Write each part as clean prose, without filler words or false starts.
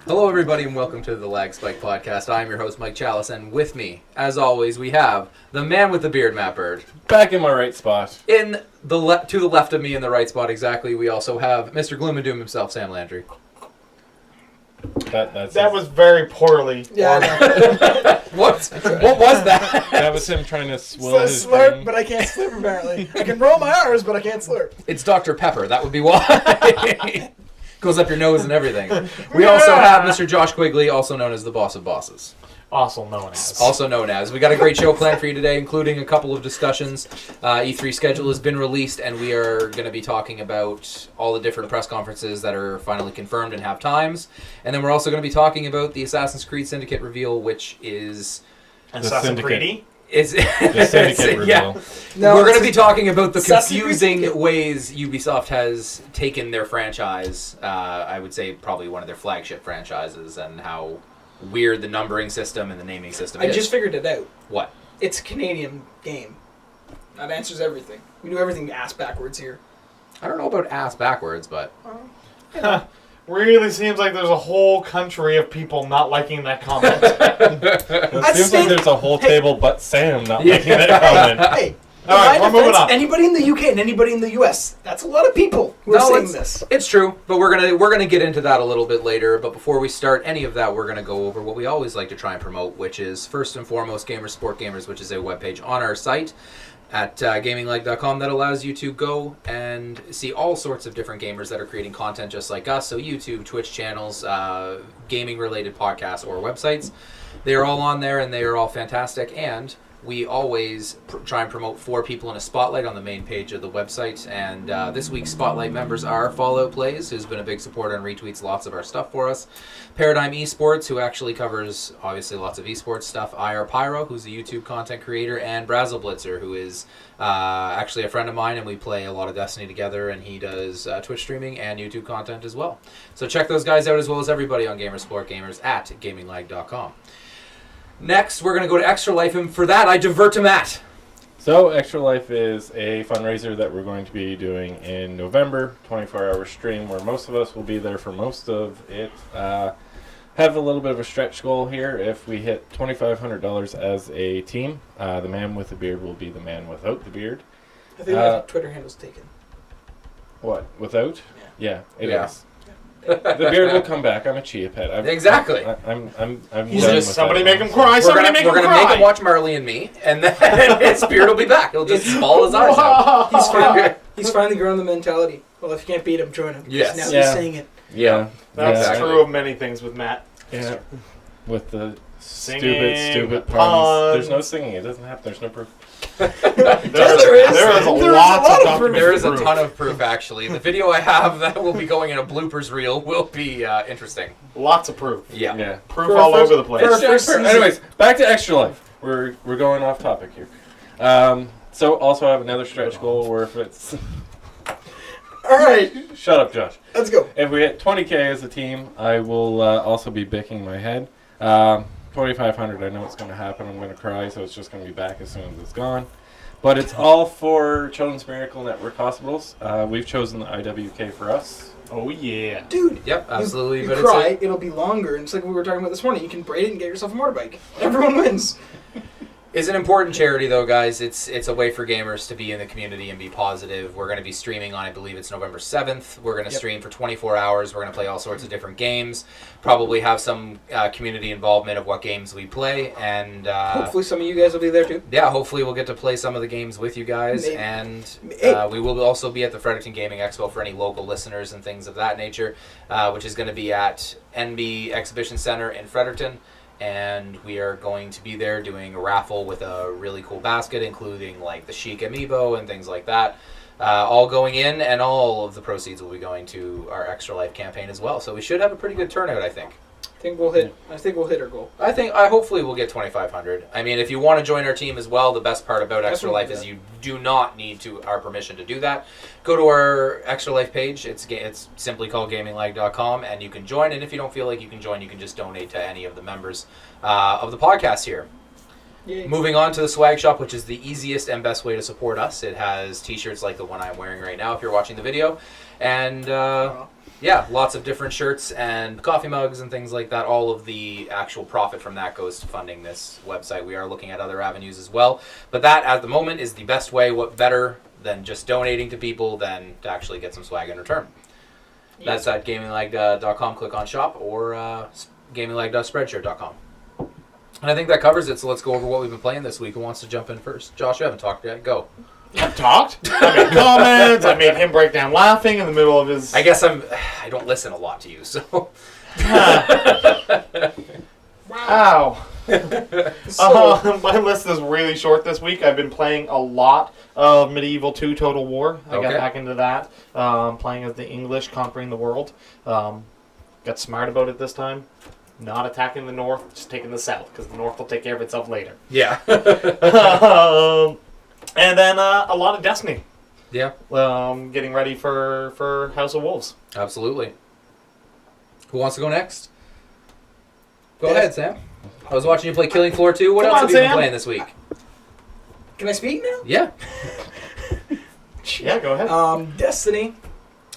Hello, everybody, and welcome to the LAGGSPIKE podcast. I'm your host, Mike Chalice, and with me, as always, we have the man with the beard, Matt Bird. Back in my right spot. To the left of me, in the right spot exactly, we also have Mr. Gloom and Doom himself, Sam Landry. That was very poorly. Yeah. What was that? That was him trying to swill his slurp, drink. but I can't slurp apparently. I can roll my R's, but I can't slurp. It's Dr. Pepper. That would be why. Goes up your nose and everything. We also have Mr. Josh Quigley, also known as the Boss of Bosses. Also known as. We got a great show planned for you today, including a couple of discussions. E3 schedule has been released, and we are going to be talking about all the different press conferences that are finally confirmed and have times. And then we're also going to be talking about the Assassin's Creed Syndicate reveal, which is... Assassin's Creed? The Syndicate reveal. Yeah. No, we're going to be talking about the Assassin's confusing ways Ubisoft has taken their franchise, I would say probably one of their flagship franchises, and how weird the numbering system and the naming system is. I just figured it out. What? It's a Canadian game. That answers everything. We do everything ass backwards here. I don't know about ass backwards, but... Really seems like there's a whole country of people not liking that comment. It seems like there's a whole table but Sam not making that comment. Hey, All right, we're moving on. Anybody in the UK and anybody in the US, that's a lot of people who are saying this. It's true, but we're gonna get into that a little bit later. But before we start any of that, we're gonna go over what we always like to try and promote, which is first and foremost Gamers Sport Gamers, which is a webpage on our site at gamingleg.com that allows you to go and see all sorts of different gamers that are creating content just like us. So YouTube, Twitch channels, gaming-related podcasts or websites. They are all on there, and they are all fantastic. And we always try and promote 4 people in a spotlight on the main page of the website. And this week's spotlight members are Fallout Plays, who's been a big supporter and retweets lots of our stuff for us. Paradigm Esports, who actually covers, obviously, lots of esports stuff. IR Pyro, who's a YouTube content creator. And Brazzle Blitzer, who is actually a friend of mine, and we play a lot of Destiny together. And he does Twitch streaming and YouTube content as well. So check those guys out, as well as everybody on Gamers Sport Gamers at gamingleg.com. Next, we're going to go to Extra Life, and for that, I divert to Matt. So, Extra Life is a fundraiser that we're going to be doing in November, 24-hour stream, where most of us will be there for most of it. Have a little bit of a stretch goal here. If we hit $2,500 as a team, the man with the beard will be the man without the beard. I think that Twitter handle's taken. What? Without? Yeah. It is. The beard will come back. I'm a chia pet. Exactly. I'm done Just with somebody that. make him cry. We're gonna make him watch Marley and Me, and then his beard will be back. He'll just ball his eyes out. He's finally grown the mentality. Well, if you can't beat him, join him. Yes. Now Yeah. he's saying it. Yeah. That's yeah. true of many things with Matt. Yeah. With the Singing, stupid puns. puns. There's no singing. It doesn't happen. There's no proof. There is a lot of proof. There is a ton of proof, actually. The video I have that will be going in a bloopers reel will be interesting. Lots of proof. Yeah. Yeah. Proof all over the place. Anyways, back to Extra Life. We're going off topic here. So also I have another stretch goal where if it's... All right. Shut up, Josh. Let's go. If we hit 20K as a team, I will also be bicking my head. 2,500, I know it's going to happen. I'm going to cry, so it's just going to be back as soon as it's gone. But it's all for Children's Miracle Network Hospitals. We've chosen the IWK for us. Oh, yeah. Dude. Yep, absolutely. You But cry, it'll be longer. And it's like we were talking about this morning. You can braid it and get yourself a motorbike. Everyone wins. It's an important charity, though, guys. It's a way for gamers to be in the community and be positive. We're going to be streaming on, I believe it's November 7th. We're going to stream for 24 hours. We're going to play all sorts of different games. Probably have some community involvement of what games we play. And Hopefully some of you guys will be there, too. yeah, hopefully we'll get to play some of the games with you guys. Maybe. And Hey. we will also be at the Fredericton Gaming Expo for any local listeners and things of that nature, which is going to be at NB Exhibition Center in Fredericton. And we are going to be there doing a raffle with a really cool basket, including like the Chic Amiibo and things like that. All going in, and all of the proceeds will be going to our Extra Life campaign as well. So we should have a pretty good turnout, I think. I think we'll hit our goal. I hopefully we'll get 2,500. I mean, if you want to join our team as well, the best part about Extra Life is you do not need our permission to do that. Go to our Extra Life page. It's simply called gamingleg.com, and you can join. And if you don't feel like you can join, you can just donate to any of the members of the podcast here. Yay. Moving on to the swag shop, which is the easiest and best way to support us. It has t-shirts like the one I'm wearing right now if you're watching the video. And Yeah, lots of different shirts and coffee mugs and things like that. All of the actual profit from that goes to funding this website. We are looking at other avenues as well. But that, at the moment, is the best way. What better than just donating to people than to actually get some swag in return? That's at gaminglag.com. Click on shop or gaminglag.spreadshirt.com. And I think that covers it, so let's go over what we've been playing this week. Who wants to jump in first? Josh, you haven't talked yet. Go. I've talked. I made comments. I made him break down laughing in the middle of his... I guess I don't listen a lot to you, so... Wow. My list is really short this week. I've been playing a lot of Medieval 2 Total War. I got back into that. Playing as the English conquering the world. Got smart about it this time. Not attacking the north, just taking the south, because the north will take care of itself later. Yeah. And then a lot of Destiny. Yeah. Getting ready for House of Wolves. Absolutely. Who wants to go next? Go ahead, Sam. I was watching you play Killing Floor 2. What else have you been playing this week? Can I speak now? Yeah. Yeah, go ahead. Destiny.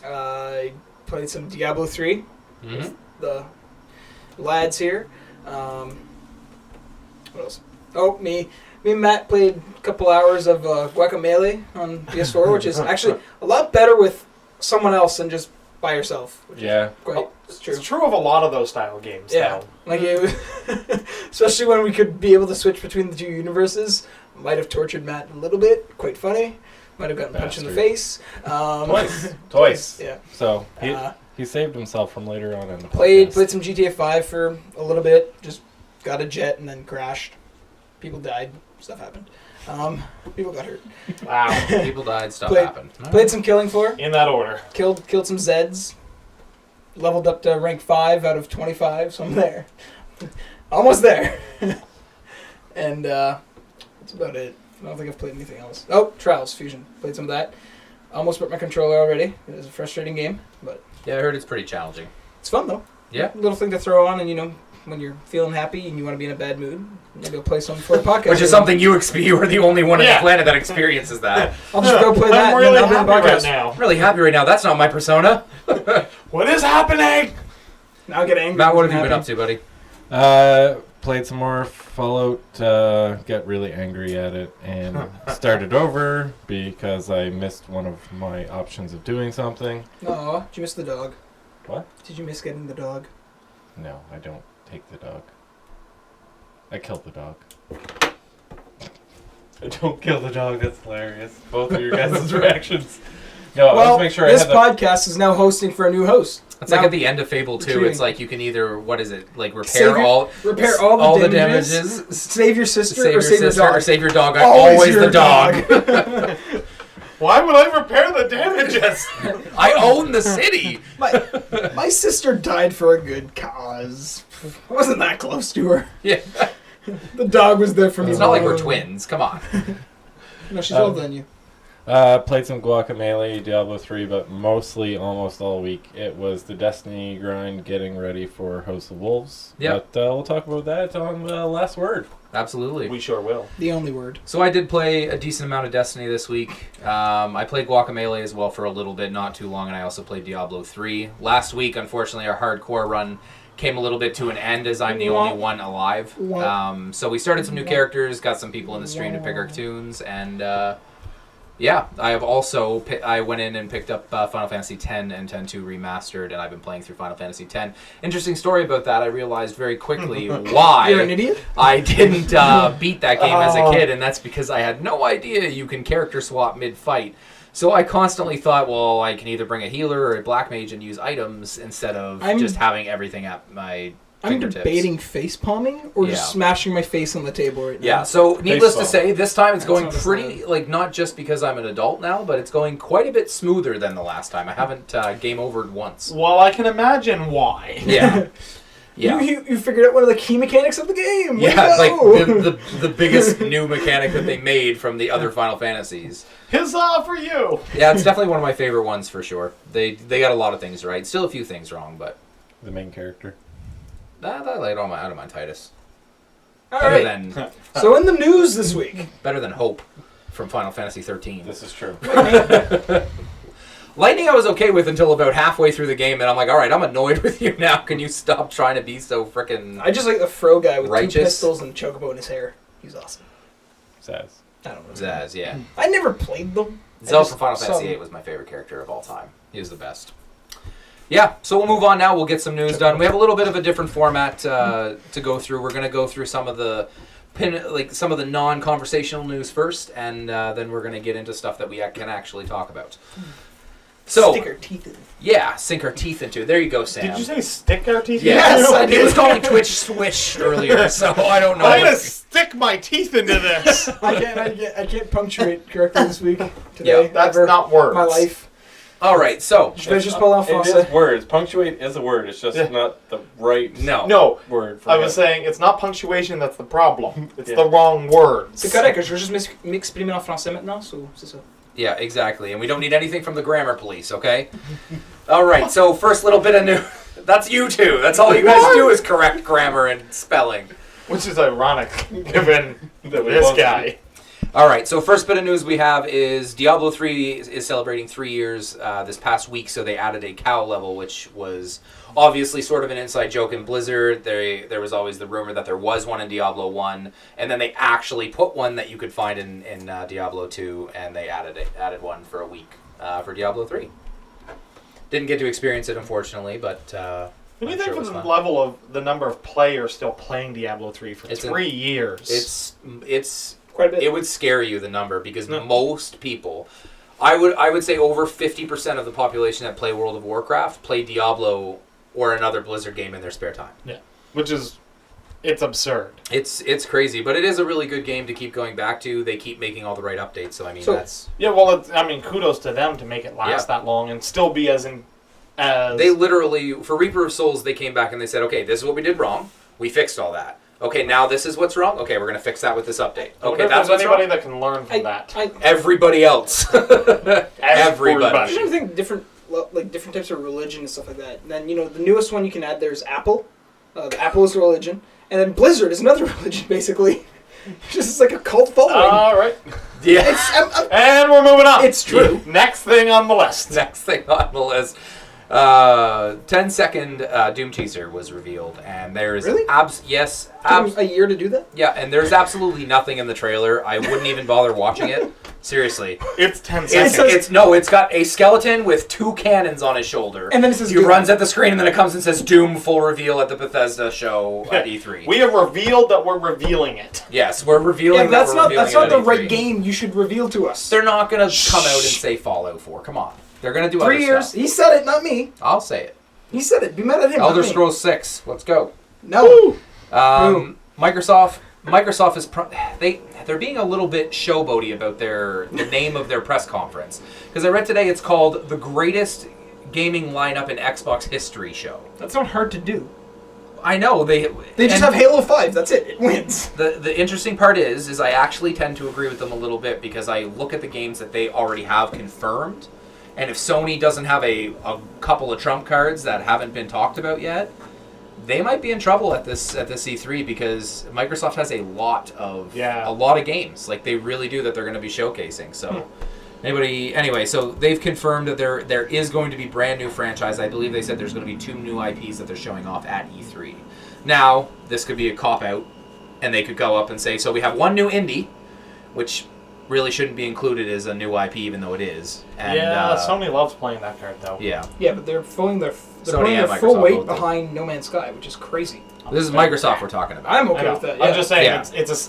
I played some Diablo 3. Mm-hmm. The lads here. What else? Oh, me and Matt played a couple hours of Guacamelee on PS4, which is actually a lot better with someone else than just by yourself. Which is quite true. It's true of a lot of those style games. Yeah, though. like it was especially when we could be able to switch between the two universes. Might have tortured Matt a little bit. Quite funny. Might have gotten punched in the face. Twice. Yeah. So he saved himself from later on in the Played podcast. some GTA 5 for a little bit. Just got a jet and then crashed. People died. Stuff happened. People got hurt. Wow. People died. Stuff Played- happened. Played some Killing Floor. In that order. Killed some Zeds. Leveled up to rank 5 out of 25, so I'm there. Almost there. And that's about it. I don't think I've played anything else. Oh, Trials Fusion. Played some of that. Almost broke my controller already. It was a frustrating game, but Yeah, I heard it's pretty challenging. it's fun though. Yeah. Little thing to throw on, and when you're feeling happy and you want to be in a bad mood, maybe I'll play something for a podcast. Which is something you are the only one on Yeah. the planet that experiences that. I'll just go play that I'm and really then I'll be on the happy right podcast. now. I'm really happy right now. That's not my persona. What is happening? Now I get angry. Matt, what when have you been I'm up to, buddy? Played some more Fallout, got really angry at it, and started over because I missed one of my options of doing something. happy. Aw, did you miss the dog? What? Did you miss getting the dog? No, I don't take the dog. I killed the dog. I don't kill the dog, that's hilarious. Both of your guys' reactions. No, Well, let's make sure this I have podcast is now hosting for a new host. It's Now- like at the end of Fable 2, Treating- it's like you can either, what is it, like repair Save your- all all the damages, Save your sister save or your save your sister, dog. or save your dog. Always Always your the dog. Why would I repair the damages? I own the city. My sister died for a good cause. I wasn't that close to her. Yeah. The dog was there for me. It's not like we're twins. Come on. No, she's older than you. Played some Guacamelee, Diablo 3, but mostly, almost all week, it was the Destiny grind getting ready for House of Wolves. Yep. But we'll talk about that on the last word. Absolutely. We sure will. The only word. So I did play a decent amount of Destiny this week. I played Guacamelee as well for a little bit, not too long, and I also played Diablo 3. Last week, unfortunately, our hardcore run came a little bit to an end as I'm the only one alive. So we started some new characters, got some people in the stream to pick our tunes, and yeah, I have also I went in and picked up Final Fantasy X and 10.2 Remastered, and I've been playing through Final Fantasy X. Interesting story about that. I realized very quickly why You're an idiot? I didn't beat that game as a kid, and that's because I had no idea you can character swap mid-fight. So I constantly thought, well, I can either bring a healer or a black mage and use items instead of just having everything at my I'm fingertips. debating face palming or just smashing my face on the table right now. Yeah, so needless to Baseball. say, this time it's going That's what pretty, like, not just because I'm an adult now, but it's going quite a bit smoother than the last time. I haven't game overed once. Well, I can imagine why. Yeah. Yeah. You figured out one of the key mechanics of the game. Way Yeah, to like go. the biggest new mechanic that they made from the other Final Fantasies. Huzzah for you! Yeah, it's definitely one of my favorite ones for sure. They got a lot of things right. Still a few things wrong, but The main character. I laid all out of my Titus. All Better right. than So in the news this week, better than Hope from Final Fantasy 13. This is true. Lightning I was okay with until about halfway through the game, and I'm like, all right, I'm annoyed with you now. Can you stop trying to be so frickin' I just like the Fro guy with righteous? 2 pistols and chocobo in his hair. He's awesome. Zaz. I don't know. Zaz, yeah. I never played them. Zell from Final Fantasy VIII was my favorite character of all time. He was the best. Yeah, so we'll move on now. We'll get some news done. We have a little bit of a different format to go through. We're going to go through some of the non-conversational news first, and then we're going to get into stuff that we can actually talk about. So, Stick our teeth in. Yeah, sink our teeth into. There you go, Sam. Did you say stick our teeth? Yes, in? I did. It was calling Twitch Swish earlier, so I don't know. I'm gonna stick my teeth into this. I can't punctuate correctly this week. Today, Yeah, that's ever not words. My life. All right, so Je vais juste parler en It français. is words. Punctuate is a word. It's just not the right No, word for I it. was saying it's not punctuation that's the problem. It's Yeah. the wrong words. C'est correct. Je veux juste m'exprimer en français maintenant, so c'est ça. yeah, exactly, and we don't need anything from the grammar police, okay? All right, so first little bit of news. That's you two. That's all you guys do is correct grammar and spelling. Which is ironic, given That we this both guy. All right, so first bit of news we have is Diablo 3 is celebrating 3 years this past week, so they added a cow level, which was obviously sort of an inside joke in Blizzard. There was always the rumor that there was one in Diablo 1, and then they actually put one that you could find in Diablo 2, and they added one for a week for Diablo 3. Didn't get to experience it, unfortunately, but What do you I'm think sure it for was the fun. level of the number of players still playing Diablo 3 for It's 3 years? It's Quite a bit. it would scare you, the number, because No. most people, I would say over 50% of the population that play World of Warcraft play Diablo or another Blizzard game in their spare time. Which is, it's absurd. It's crazy, but it is a really good game to keep going back to. They keep making all the right updates, so I mean So- that's Yeah, well, kudos to them to make it last that long and still be as they literally for Reaper of Souls they came back and they said, okay, this is what we did wrong. We fixed all that. Okay, now this is what's wrong. Okay, we're gonna fix that with this update. I Okay, wonder if that's there's what's anybody wrong. that can learn from that. Everybody else. I Everybody. just think different types of religion and stuff like that. And then the newest one you can add there's Apple. The Apple is a religion, and then Blizzard is another religion basically. It's like a cult following. All right. Yeah. And we're moving on. It's true. Next thing on the list. Next thing on the list. 10-second Doom teaser was revealed, and there's Really? yes, Took them a year to do that. yeah, and there's absolutely nothing in the trailer. I wouldn't even bother watching it. Seriously, It's 10 seconds. it's got a skeleton with 2 cannons on his shoulder, And then it says he Doom. runs at the screen, and then it comes and says Doom full reveal at the Bethesda show at E3. We have revealed that we're revealing it. Yes, we're revealing. Yeah, that's that we're not revealing that's it not at the E3. right game you should reveal to us. They're not gonna come out and say Fallout 4. Come on, they're gonna do 3 other years. stuff. He said it, not me. I'll say it. He said it. Be mad at him. Elder not me. Scrolls 6. Let's go. No. Microsoft is they're being a little bit showboaty about the name of their press conference, because I read today it's called the greatest gaming lineup in Xbox history show. That's not hard to do. I know They just have Halo 5. That's it. It wins. The interesting part is I actually tend to agree with them a little bit, because I look at the games that they already have confirmed, and if Sony doesn't have a couple of trump cards that haven't been talked about yet, they might be in trouble at this E3, because Microsoft has a lot of games. Like, they really do, that they're going to be showcasing. So anyway, so they've confirmed that there is going to be brand new franchise. I believe they said there's going to be 2 new IPs that they're showing off at E3. Now, this could be a cop out, and they could go up and say, so we have 1 new indie, which really shouldn't be included as a new IP, even though it is. And, Sony loves playing that card, though. Yeah. Yeah, but they're putting their Sony and full Microsoft weight both do. behind No Man's Sky, which is crazy. This is Microsoft we're talking about. I'm I okay know. with that. I'm Yeah. just saying, Yeah.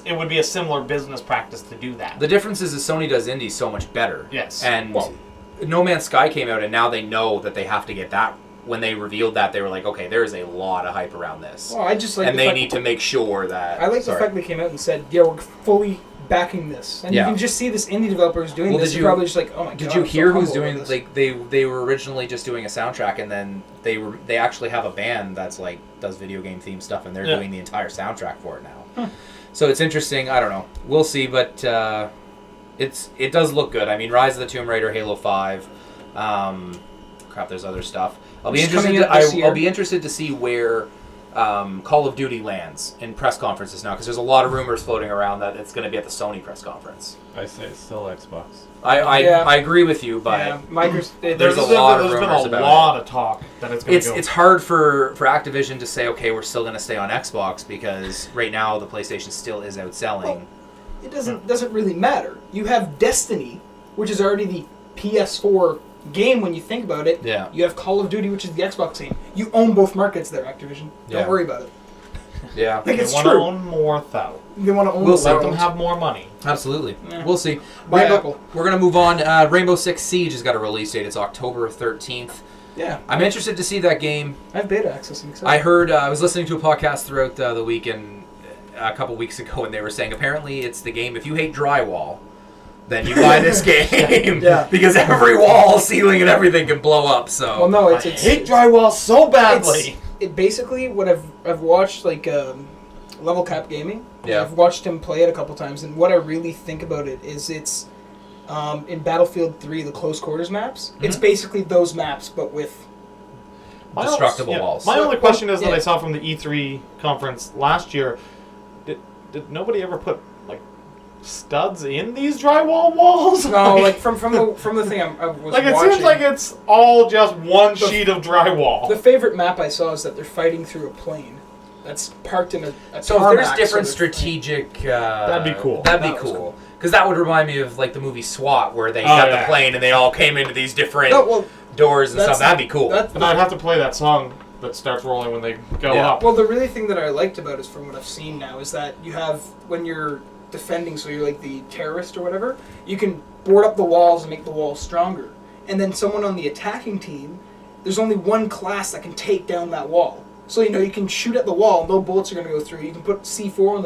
it would be a similar business practice to do that. The difference is that Sony does indies so much better. Yes. And No Man's Sky came out, and now they know that they have to get that. When they revealed that, they were like, okay, there is a lot of hype around this. Well, I just like and the they fact need to make sure that... I like the fact they came out and said, "Yeah, we're fully backing this," and Yeah. you can just see this indie developer who's doing Well, this. did You're probably just like, "Oh my god!" Did you I'm so hear who's humble doing... over this. Like, they were originally just doing a soundtrack, and then they actually have a band that's like does video game themed stuff, and they're doing the entire soundtrack for it now. So it's interesting. I don't know. We'll see, but it does look good. I mean, Rise of the Tomb Raider, Halo 5. There's other stuff. I'll be It's interested. coming out this year. I'll be interested to see where Call of Duty lands in press conferences now, because there's a lot of rumors floating around that it's going to be at the Sony press conference. I say it's still Xbox. I agree with you, but there's a lot of rumors about it. There's been a lot of talk that it's going to go. It's hard for Activision to say, okay, we're still going to stay on Xbox, because right now the PlayStation still is outselling. Well, it doesn't really matter. You have Destiny, which is already the PS4 game when you think about it. Yeah. You have Call of Duty, which is the Xbox game. You own both markets there, Activision. Don't worry about it. Yeah. Like, they it's want to true. own more, though. They want to own. We'll Let them have more money. Absolutely. Yeah. We'll see. Buy Apple. We're going to move on. Rainbow Six Siege has got a release date. It's October 13th. Yeah. I'm interested to see that game. I have beta access. I'm excited. I heard, I was listening to a podcast throughout the week, and a couple weeks ago, and they were saying apparently it's the game, if you hate drywall, then you buy this game. Yeah. Because every wall, ceiling, and everything can blow up. So Well, no, I hate drywall so badly. It basically what I've watched like Level Cap Gaming. Yeah. I've watched him play it a couple times, and what I really think about it is it's in Battlefield 3, the close quarters maps. It's basically those maps, but with destructible walls. My only question is that Yeah. I saw from the E3 conference last year, did nobody ever put like studs in these drywall walls? no, like from the thing I was like it watching. seems like it's all just one sheet of drywall. The favorite map I saw is that they're fighting through a plane that's parked in a So if tarmac, there's different so they're- strategic... That'd be cool. That'd That be was cool. Because that would remind me of like the movie SWAT, where they got the plane and they all came into these different No, well, doors and that's- stuff. That'd be cool. And I'd have to play that song that starts rolling when they go Yeah. up. Well, the really thing that I liked about it, is from what I've seen now, is that you have, when you're defending, so you're like the terrorist or whatever, you can board up the walls and make the walls stronger. And then someone on the attacking team, there's only one class that can take down that wall. So, you can shoot at the wall, no bullets are going to go through. You can put C4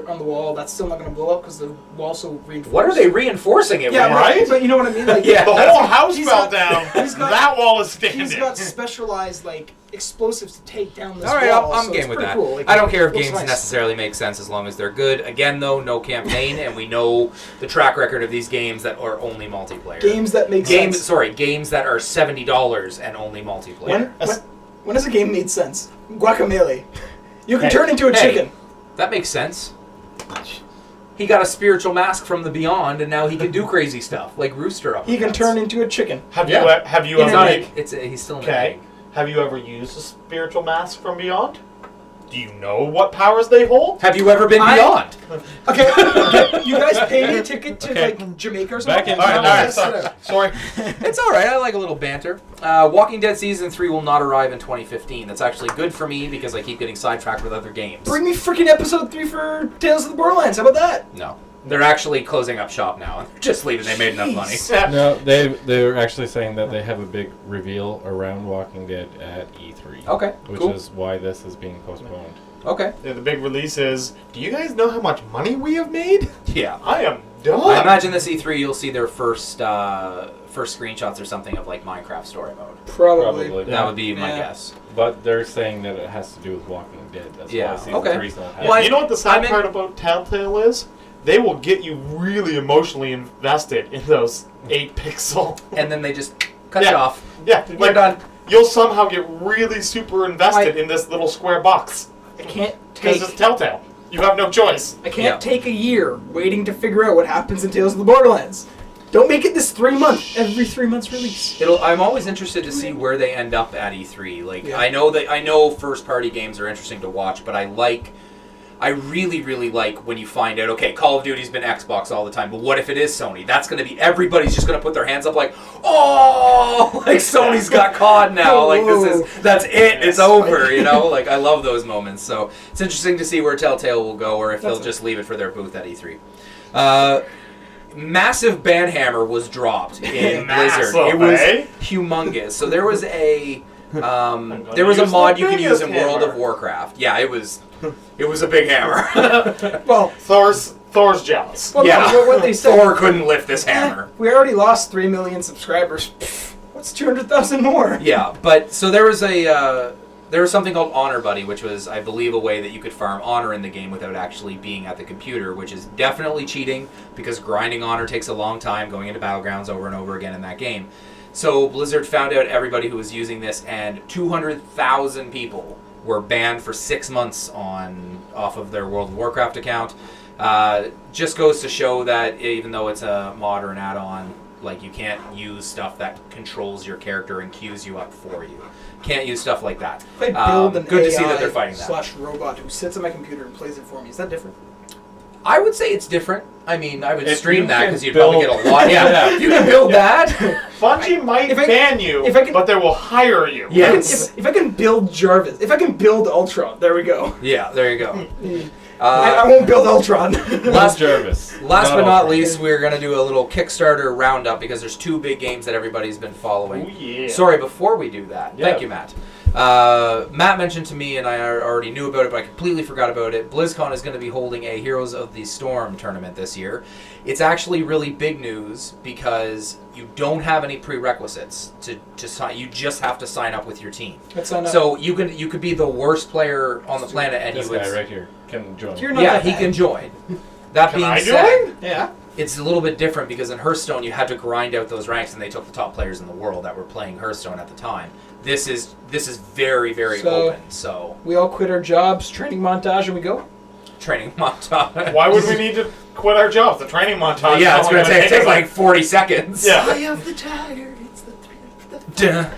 on the wall, that's still not going to blow up because the wall's so reinforced. What are they reinforcing it Yeah, with? right? but you know what I mean? Like, Yeah. The whole house He's fell got- down. he's got- That wall is standing. He's got specialized, like, explosives to take down this All right, wall. I'm so game it's with pretty that. Cool. Like, I don't care if looks games nice. necessarily make sense as long as they're good. Again, though, no campaign, and we know the track record of these games that are only multiplayer. Games that make sense. Games that are $70 and only multiplayer. When has a game made sense? Guacamelee. You can Hey, turn into a chicken. That makes sense. He got a spiritual mask from the beyond, and now he can do crazy stuff like Rooster up. He can against. turn into a chicken. Have Yeah. you In He's an ever? not. egg. He's still in an Okay. egg. Have you ever used a spiritual mask from beyond? Do you know what powers they hold? Have you ever been beyond? Okay, you guys pay me a ticket to Okay. like Jamaica or something. Back in- All right, No, sorry. It's all right. I like a little banter. Walking Dead Season 3 will not arrive in 2015. That's actually good for me because I keep getting sidetracked with other games. Bring me freaking episode 3 for Tales of the Borderlands. How about that? No. They're actually closing up shop now. Just leaving. They made enough money. No, they're actually saying that they have a big reveal around Walking Dead at E3. Okay, Which cool. is why this is being postponed. Okay. Yeah, the big release is, do you guys know how much money we have made? Yeah. I am done. I imagine this E3 you'll see their first screenshots or something of like Minecraft story mode. Probably. That would be my Yeah. guess. But they're saying that it has to do with Walking Dead. That's Yeah, why season okay. 3's not Yeah, happening. Well, you know what the sad I'm in- part about Telltale is? They will get you really emotionally invested in those 8-pixel. And then they just cut it off. Yeah, You're like done. you'll somehow get really super invested in this little square box I can't because take. it's Telltale. You have no choice. I can't Yeah. take a year waiting to figure out what happens in Tales of the Borderlands. Don't make it this 3 month, every 3 months release. I'm always interested to see where they end up at E3. Like Yeah. I know first party games are interesting to watch, but I really, really like when you find out, okay, Call of Duty's been Xbox all the time, but what if it is Sony? That's going to be, everybody's just going to put their hands up like, oh, like Sony's got caught now. Like that's it, it's over, Like I love those moments. So it's interesting to see where Telltale will go or if they'll just leave it for their booth at E3. Massive banhammer was dropped in Blizzard. Massive, It was eh? humongous. So there was a gonna there was a use mod the you can use in biggest World hammer. of Warcraft. Yeah, it was a big hammer. Well, Thor's jealous. well Yeah. no, what they said. Thor couldn't lift this hammer. We already lost 3 million subscribers. Pfft, what's 200,000 more? Yeah, but so there was something called Honor Buddy, which was, I believe, a way that you could farm honor in the game without actually being at the computer, which is definitely cheating because grinding honor takes a long time, going into battlegrounds over and over again in that game. So Blizzard found out everybody who was using this, and 200,000 people were banned for 6 months off of their World of Warcraft account. Just goes to show that even though it's a mod or an add-on, like you can't use stuff that controls your character and queues you up for you. Can't use stuff like that. If I build an good AI to see that they're fighting that. slash robot who sits on my computer and plays it for me, is that different? I would say it's different. I mean, I would If stream you that can because you'd probably get a lot. Yeah, if you can build that. Bungie might if I- ban you, if I can- but they will hire you. Yes. If I can build Jarvis, if I can build Ultron, there we go. Yeah, there you go. I won't build Ultron. Last Jarvis. Last but not Ultron. least, we're going to do a little Kickstarter roundup because there's 2 big games that everybody's been following. Oh, yeah. Sorry, before we do that, Yeah. thank you, Matt. Matt mentioned to me, and I already knew about it, but I completely forgot about it. BlizzCon is going to be holding a Heroes of the Storm tournament this year. It's actually really big news because you don't have any prerequisites to sign. You just have to sign up with your team. Let's sign up. So you could be the worst player on the planet, and This you would. guy right here can join. You're not Yeah, that he bad. can join. That Can being I said, join? Yeah. it's a little bit different because in Hearthstone you had to grind out those ranks, and they took the top players in the world that were playing Hearthstone at the time. This is very, very So- open. So We all quit our jobs, training montage, and we go. training montage. Why would we need to quit our jobs? The training montage. Yeah, is it's only going to take like 40 seconds. Yeah. Eye of the tiger. It's the Dun,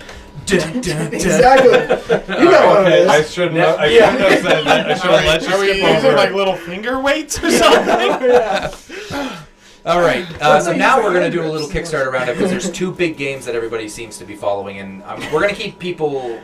dun, dun, dun. Exactly. You know what it Okay, is. I shouldn't have said that. I should have let you Are we skip using over like it. little finger weights or something? Yeah. All right, Let's so not now use we're the going to do a hand little grips. Kickstarter roundup because there's 2 big games that everybody seems to be following, and we're going to keep people.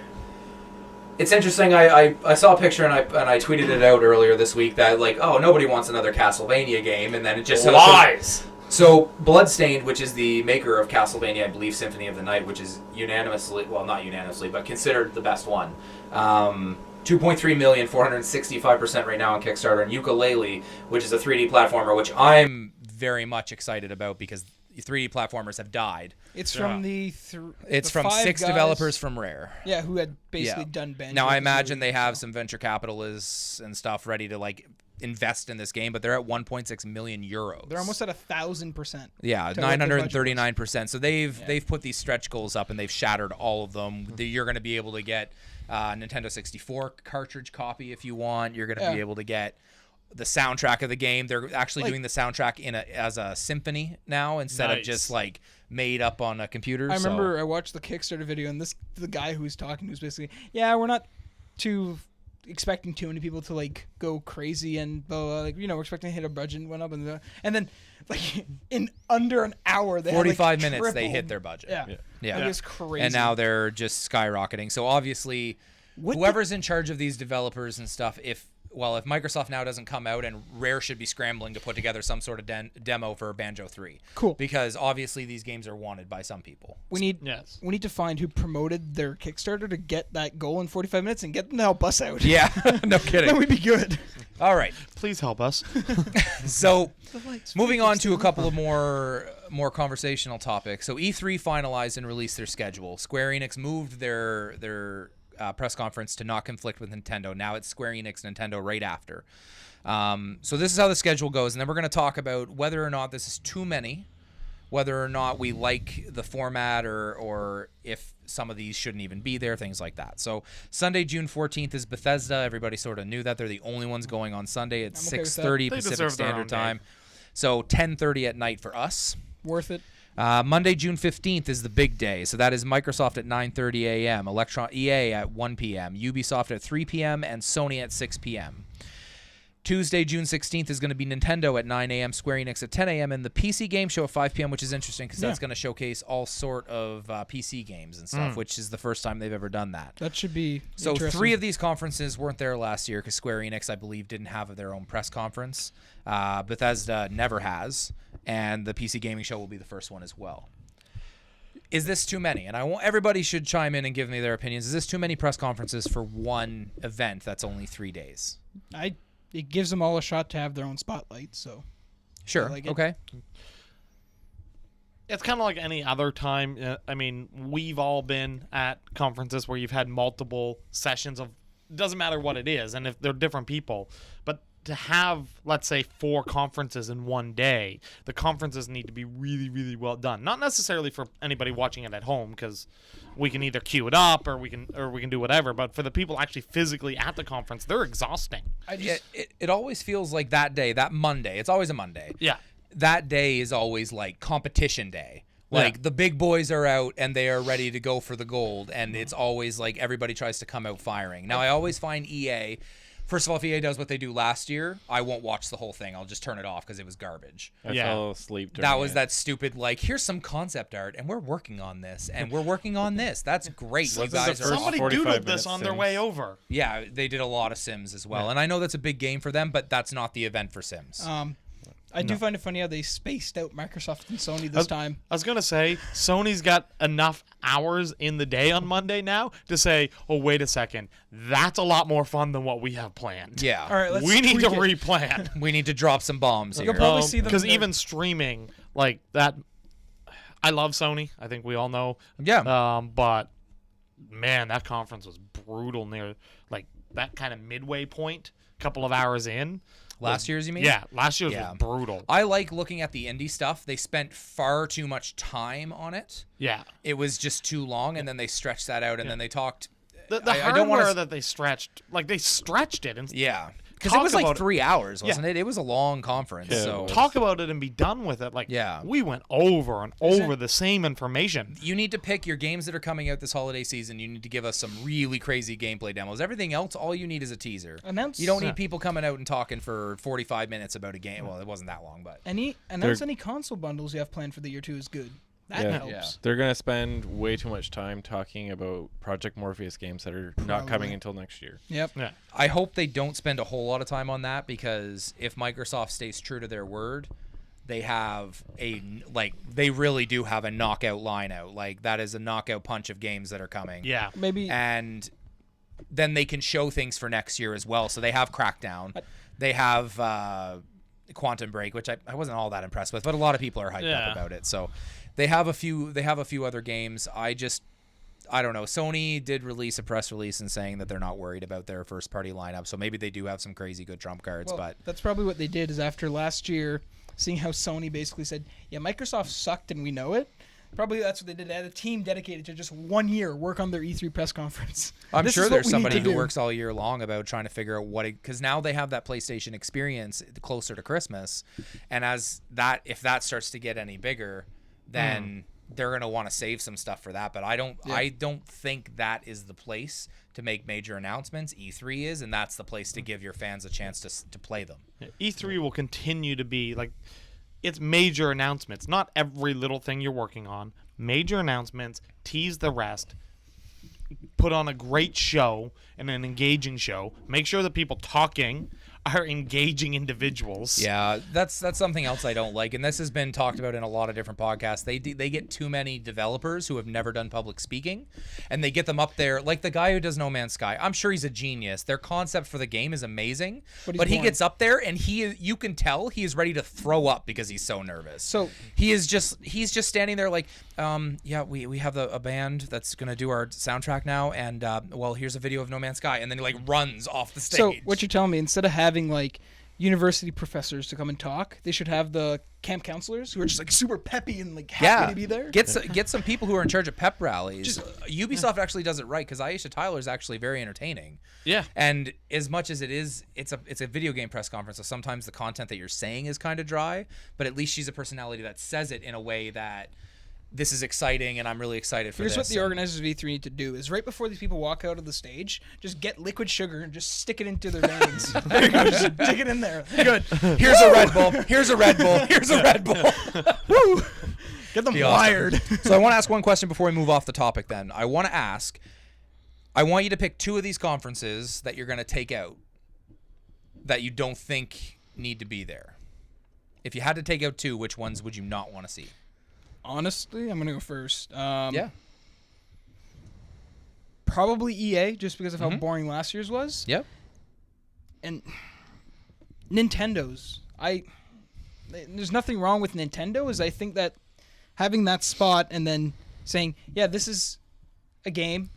It's interesting. I saw a picture and I tweeted it out earlier this week that like, oh, nobody wants another Castlevania game, and then it just Lies. So Bloodstained, which is the maker of Castlevania, I believe Symphony of the Night, which is unanimously, well, not unanimously, but considered the best one. 2.3 million, 465% right now on Kickstarter, and Yooka-Laylee, which is a 3D platformer, which I'm very much excited about because 3D platformers have died. It's from It's the from 5 6 guys, developers from Rare. Yeah, who had basically Yeah. done Banjo. Now I Kazooie, imagine they have so. some venture capitalists and stuff ready to like invest in this game, but they're at 1.6 million euros. They're almost at 1,000%. Yeah, to what their budget 939%. So they've put these stretch goals up and they've shattered all of them. You're going to be able to get Nintendo 64 cartridge copy if you want. You're going to be able to get the soundtrack of the game. They're actually doing the soundtrack as a symphony now instead of just like made up on a computer. I remember I watched the Kickstarter video, and the guy who was talking was basically, we're not too expecting too many people to like go crazy and blah, blah, like we're expecting to hit a budget and went up and then like in under an hour they 45 had, like, minutes they tripled. hit their budget. Yeah. It was crazy. And now they're just skyrocketing. So obviously, whoever's in charge of these developers and stuff, if Microsoft now doesn't come out, and Rare should be scrambling to put together some sort of demo for Banjo 3. Cool. Because obviously these games are wanted by some people. We need to find who promoted their Kickstarter to get that goal in 45 minutes and get them to help us out. Yeah, no kidding. Then we'd be good. All right. Please help us. So, moving on to a couple of more conversational topics. So, E3 finalized and released their schedule. Square Enix moved their press conference to not conflict with Nintendo. Now it's Square Enix, Nintendo right after. So this is how the schedule goes, and then we're going to talk about whether or not this is too many, whether or not we like the format, or if some of these shouldn't even be there, things like that. So Sunday, June 14th is Bethesda. Everybody sort of knew that. They're the only ones going on Sunday at I'm okay with that. 6:30 They Pacific deserve their own Standard day. Time. So 10:30 at night for us. Worth it. Monday, June 15th is the big day. So that is Microsoft at 9:30 a.m., EA at 1 p.m., Ubisoft at 3 p.m., and Sony at 6 p.m. Tuesday, June 16th is going to be Nintendo at 9 a.m., Square Enix at 10 a.m., and the PC Game Show at 5 p.m., which is interesting because that's going to showcase all sort of PC games and stuff, which is the first time they've ever done that. That should be So interesting. 3 of these conferences weren't there last year because Square Enix, I believe, didn't have their own press conference. Bethesda never has, and the PC Gaming Show will be the first one as well. Is this too many? And everybody should chime in and give me their opinions. Is this too many press conferences for one event that's only 3 days? It gives them all a shot to have their own spotlight, so. Sure. like it. Okay. It's kind of like any other time. I mean, we've all been at conferences where you've had multiple sessions of, doesn't matter what it is, and if they're different people, but to have, let's say, 4 conferences in one day, the conferences need to be really, really well done. Not necessarily for anybody watching it at home, because we can either queue it up or we can do whatever. But for the people actually physically at the conference, they're exhausting. It always feels like that day, that Monday. It's always a Monday. Yeah. That day is always like competition day. Like the big boys are out and they are ready to go for the gold, and it's always like everybody tries to come out firing. Now I always find EA, first of all, if EA does what they do last year, I won't watch the whole thing. I'll just turn it off because it was garbage. I fell asleep during That was it. that stupid, like, here's some concept art and we're working on this and we're working on this. That's great. You guys are Somebody 45 doodled this on their Sims. way over. Yeah, they did a lot of Sims as well. And I know that's a big game for them, but that's not the event for Sims. I do find it funny how they spaced out Microsoft and Sony this time. I was going to say, Sony's got enough hours in the day on Monday now to say, oh, wait a second, that's a lot more fun than what we have planned. Yeah. All right, let's We need to tweak it. replan. We need to drop some bombs here. You'll probably see them Because there. even streaming, like that, I love Sony. I think we all know. Yeah. But, man, that conference was brutal near, like, that kind of midway point, couple of hours in. Last year's, you mean? Yeah, last year's was brutal. I like looking at the indie stuff. They spent far too much time on it. Yeah. It was just too long, and then they stretched that out, and then they talked. The I hardware don't wanna that they stretched, like, they stretched it. And Yeah. Because it was Talk like about 3 hours, wasn't it? It was a long conference. Yeah, So talk about it and be done with it. Like, Yeah. we went over and over the same information. you need to pick your games that are coming out this holiday season. You need to give us some really crazy gameplay demos. Everything else, all you need is a teaser. Announce- You don't need people coming out and talking for 45 minutes about a game. Well, it wasn't that long, but Announce any console bundles you have planned for the year 2 is good. That helps. Yeah. They're going to spend way too much time talking about Project Morpheus games that are not coming until next year. Yep. Yeah. I hope they don't spend a whole lot of time on that, because if Microsoft stays true to their word, they have they really do have a knockout line out. Like, that is a knockout punch of games that are coming. Yeah. Maybe. And then they can show things for next year as well. So they have Crackdown. They have Quantum Break, which I wasn't all that impressed with, but a lot of people are hyped up about it. So they have a few other games. I don't know. Sony did release a press release and saying that they're not worried about their first party lineup. So maybe they do have some crazy good trump cards, Well, but that's probably what they did, is after last year, seeing how Sony basically said, yeah, Microsoft sucked and we know it. Probably that's what they did. They had a team dedicated to just 1 year work on their E3 press conference. I'm This sure is what there's we need somebody to who do. works all year long about trying to figure out because now they have that PlayStation experience closer to Christmas, and if that starts to get any bigger, then they're gonna want to save some stuff for that. But I don't think that is the place to make major announcements. E3 is, and that's the place to give your fans a chance to play them. E3 will continue to be like, it's major announcements, not every little thing you're working on. Major announcements, tease the rest, put on a great show and an engaging show. Make sure that people talking are engaging individuals. Yeah, that's something else I don't like, and this has been talked about in a lot of different podcasts. They get too many developers who have never done public speaking, and they get them up there, like the guy who does No Man's Sky. I'm sure he's a genius. Their concept for the game is amazing, but he gets up there and you can tell he is ready to throw up because he's so nervous. So he's just standing there like, yeah, we have a band that's gonna do our soundtrack now, and well, here's a video of No Man's Sky, and then he like runs off the stage. So what you're telling me, instead of having like university professors to come and talk, they should have the camp counselors who are just like super peppy and like happy to be there. Get some people who are in charge of pep rallies. Ubisoft actually does it right, because Aisha Tyler is actually very entertaining. Yeah. And as much as it's a video game press conference, so sometimes the content that you're saying is kind of dry, but at least she's a personality that says it in a way that this is exciting, and I'm really excited for Here's this. what the organizers of E3 need to do: is right before these people walk out of the stage, just get liquid sugar and just stick it into their veins. There you go, just dig it in there. Good. Here's a Red Bull. Here's a Red Bull. Here's a Red Bull. Woo! Get them Be awesome. wired. So I want to ask one question before we move off the topic. Then I want you to pick 2 of these conferences that you're going to take out that you don't think need to be there. If you had to take out 2, which ones would you not want to see? Honestly, I'm gonna go first. Yeah. Probably EA, just because of how boring last year's was. Yep. And Nintendo's. There's nothing wrong with Nintendo, is I think that having that spot and then saying, yeah, this is a game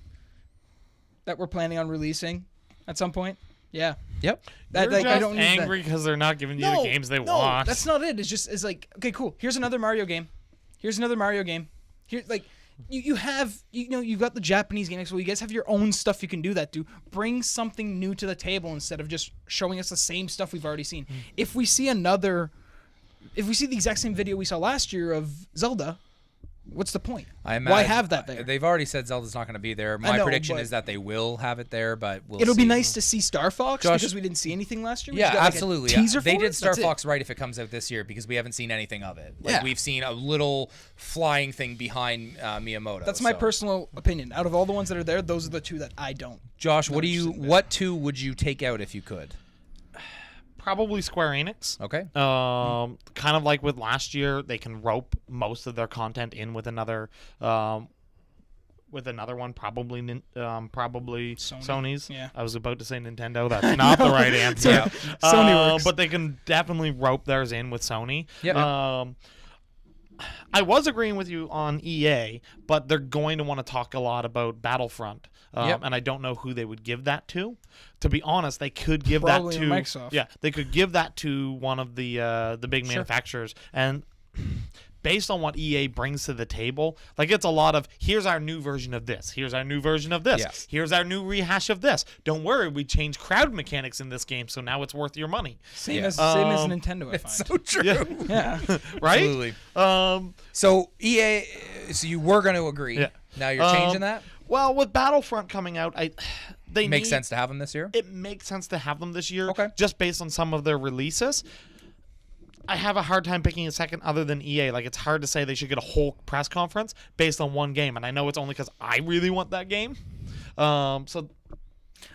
that we're planning on releasing at some point. Yeah. Yep. You're Like, just I don't need that. angry because they're not giving you the games they want. That's not it. It's like, okay, cool. Here's another Mario game. Here's another Mario game. Here, like, you have, you've got the Japanese game. So you guys have your own stuff you can do that to. Bring something new to the table instead of just showing us the same stuff we've already seen. If we see the exact same video we saw last year of Zelda, what's the point? Why have that there? They've already said Zelda's not going to be there. My know, prediction but- is that they will have it there, but It'll see. be nice to see Star Fox Josh- because we didn't see anything last year. We Yeah, just got, like, a absolutely. teaser They for did it. Star That's it. Fox right if it comes out this year because we haven't seen anything of it. Like Yeah. we've seen a little flying thing behind Miyamoto. That's my so. personal opinion. Out of all the ones that are there, those are the two that I don't. Josh, Not interested in what two would you take out if you could? Probably Square Enix. Okay. Kind of like with last year, they can rope most of their content in with another one. Probably Sony's. Yeah. I was about to say Nintendo. That's not the right answer. Yeah. Sony works. But they can definitely rope theirs in with Sony. Yeah. I was agreeing with you on EA, but they're going to want to talk a lot about Battlefront, Yep. and I don't know who they would give that to. To be honest, they could give Probably that to Microsoft. Yeah, they could give that to one of the big manufacturers, and based on what EA brings to the table, like it's a lot of here's our new version of this, here's our new version of this, Yes. here's our new rehash of this. Don't worry, we changed crowd mechanics in this game, so now it's worth your money, Same Yeah. as Nintendo. I find. So true. Yeah. Yeah. right? Absolutely. Um, So EA, so you were going to agree. Yeah. Now you're changing that. Well, with Battlefront coming out, they Makes need- sense to have them this year. It makes sense to have them this year, Okay. just based on some of their releases. I have a hard time picking a second other than EA. Like, it's hard to say they should get a whole press conference based on one game, and I know it's only because I really want that game. So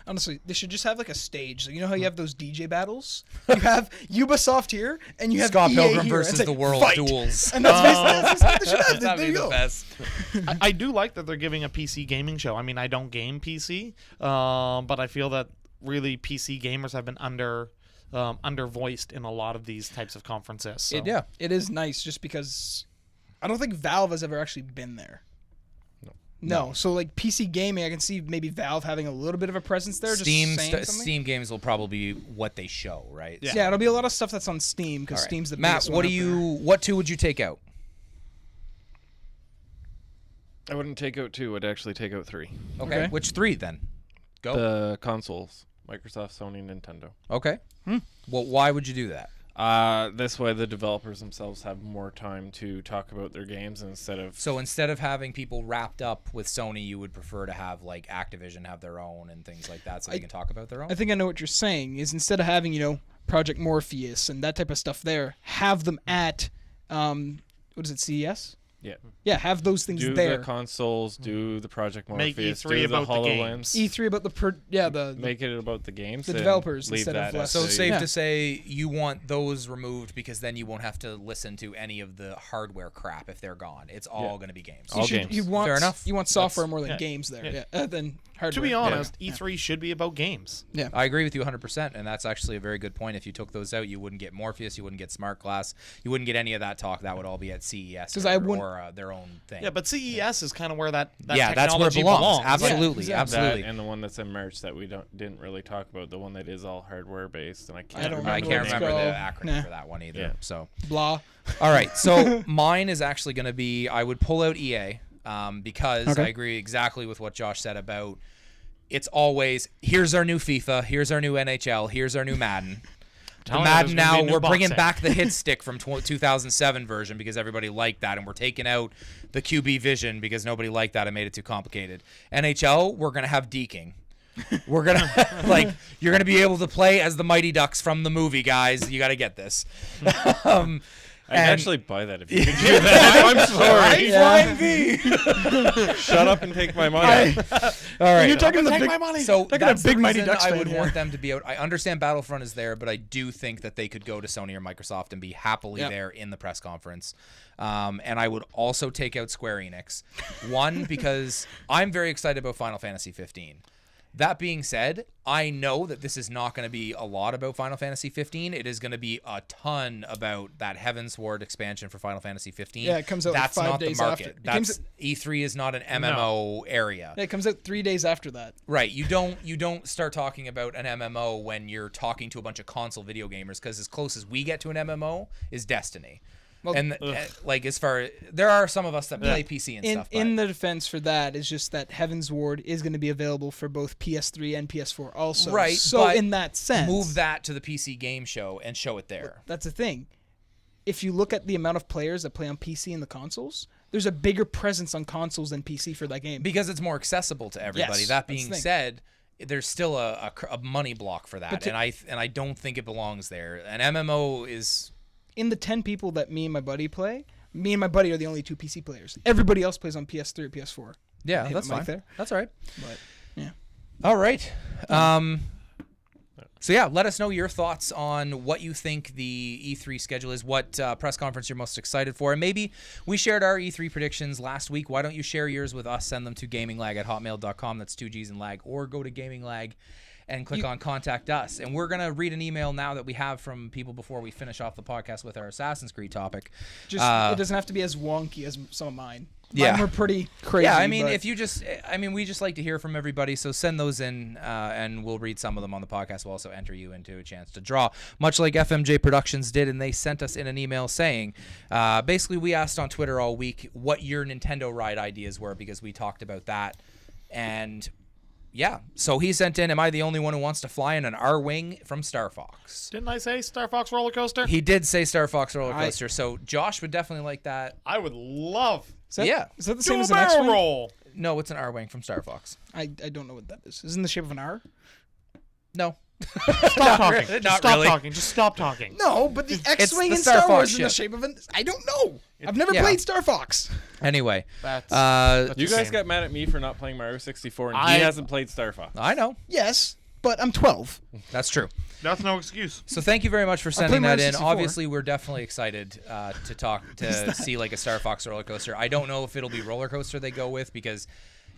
Honestly, they should just have like a stage. So you know how you have those DJ battles? You have Ubisoft here, and you have Scott EA Pilgrim here. versus It's like, the World fight. duels. And that's basically what they should have. That'd There be you the go. best. I do like that they're giving a PC gaming show. I mean, I don't game PC, but I feel that really PC gamers have been undervoiced in a lot of these types of conferences. So. Yeah. It is nice just because I don't think Valve has ever actually been there. No. So like PC gaming, I can see maybe Valve having a little bit of a presence there. Steam just saying something. Steam games will probably be what they show, right? Yeah. Yeah, it'll be a lot of stuff that's on Steam because All right. Steam's the Matt, biggest what one do out there. what two would you take out? I wouldn't take out 2. I'd actually take out 3. Okay. Which 3 then? Go. The consoles: Microsoft, Sony, Nintendo. Okay. Well, why would you do that? This way, the developers themselves have more time to talk about their games instead of. So instead of having people wrapped up with Sony, you would prefer to have like Activision have their own and things like that, so they can talk about their own. I think I know what you're saying. Is instead of having Project Morpheus and that type of stuff there, have them at what is it, CES? Yeah. Yeah, have those things Do there. the consoles, do the Project Make Morpheus, E3 do the about the HoloLens. E3 about the Make it about the games. the and developers leave instead of that less- as So a- safe Yeah. to say you want those removed because then you won't have to listen to any of the hardware crap if they're gone. It's all going to be games. All you games. You want, Fair enough. You want software That's- more than yeah. games there. Yeah. Yeah. Than hardware. To be honest, E3 should be about games. Yeah. I agree with you 100%, and that's actually a very good point. If you took those out, you wouldn't get Morpheus, you wouldn't get Smart Glass, you wouldn't get any of that talk. That would all be at CES 'Cause I wouldn't- or their own thing. Yeah, but CES is kind of where that yeah, that's where it technology belongs. belongs. Absolutely, Yeah, exactly. absolutely. That and the one that's in March that we didn't really talk about, the one that is all hardware based, and I can't. I don't remember I remember can't what it's remember the called. acronym Nah. for that one either. Yeah. So, Blah. all right. So mine is actually going to be I would pull out EA because Okay. I agree exactly with what Josh said about it's always here's our new FIFA, here's our new NHL, here's our new Madden. The Telling you Madden there's gonna be now a new we're bringing box back the hit stick from 2007 version because everybody liked that, and we're taking out the QB vision because nobody liked that and made it too complicated. NHL, we're gonna have deking. We're gonna you're gonna be able to play as the Mighty Ducks from the movie, guys. You got to get this. I'd and- actually buy that if you could do that. I'm sorry. Flying V. Shut up and take my money. All right. You're talking the Take big. my money. So They're that's a big the Mighty reason Ducks I fan would here. want them to be out. I understand Battlefront is there, but I do think that they could go to Sony or Microsoft and be happily Yep. there in the press conference. And I would also take out Square Enix. One, because I'm very excited about Final Fantasy 15. That being said, I know that this is not going to be a lot about Final Fantasy 15. It is going to be a ton about that Heavensward expansion for Final Fantasy 15. Yeah, it comes out That's like 5 not days the market. after. That's E3 is not an MMO area. Yeah, it comes out 3 days after that. Right. You don't start talking about an MMO when you're talking to a bunch of console video gamers, because as close as we get to an MMO is Destiny. Well, And like, as far there are some of us that play PC and stuff. In but- the defense for that is just that Heavensward is going to be available for both PS3 and PS4 also. Right, So but in that sense, move that to the PC game show and show it there. that's the thing. If you look at the amount of players that play on PC and the consoles, there's a bigger presence on consoles than PC for that game. Because it's more accessible to everybody. Yes, That that's being the thing. said, there's still a money block for that, But to- and I don't think it belongs there. An MMO is In the 10 people that me and my buddy play, me and my buddy are the only 2 PC players. Everybody else plays on PS3 or PS4. yeah, hit that's the mic fine. there. That's all right. But yeah. All right. So yeah, let us know your thoughts on what you think the E3 schedule is, what press conference you're most excited for, and maybe we shared our E3 predictions last week. Why don't you share yours with us? Send them to gaminglag@hotmail.com. That's 2 G's and lag, or go to gaminglag and click on contact us. And we're gonna read an email now that we have from people before we finish off the podcast with our Assassin's Creed topic. Just it doesn't have to be as wonky as some of mine. Yeah. Mine were pretty crazy. Yeah, I mean, but- if you just, I mean, we just like to hear from everybody, so send those in, and we'll read some of them on the podcast. We'll also enter you into a chance to draw, much like FMJ Productions did, and they sent us in an email saying, basically, we asked on Twitter all week what your Nintendo ride ideas were, because we talked about that, and yeah, so he sent in, am I the only one who wants to fly in an R-Wing from Star Fox? Didn't I say Star Fox roller coaster? He did say Star Fox roller coaster, so Josh would definitely like that. I would love is that, yeah. Is that the same do a as an barrel X-Wing? roll. No, it's an R-Wing from Star Fox. I don't know what that is. Is it in the shape of an R? No. Stop talking. really- Just not stop really. talking. Just stop talking. No, but the X-Wing the in Star Star Wars Fox is in the ship. shape of an... I don't know. I've never yeah. played Star Fox. Anyway, That's You a guys shame. got mad at me for not playing Mario 64, and I- he hasn't played Star Fox. I know. Yes, but I'm 12. That's true. That's no excuse. So thank you very much for sending Mario that in. 64. Obviously, we're definitely excited to see like a Star Fox roller coaster. I don't know if it'll be roller coaster they go with, because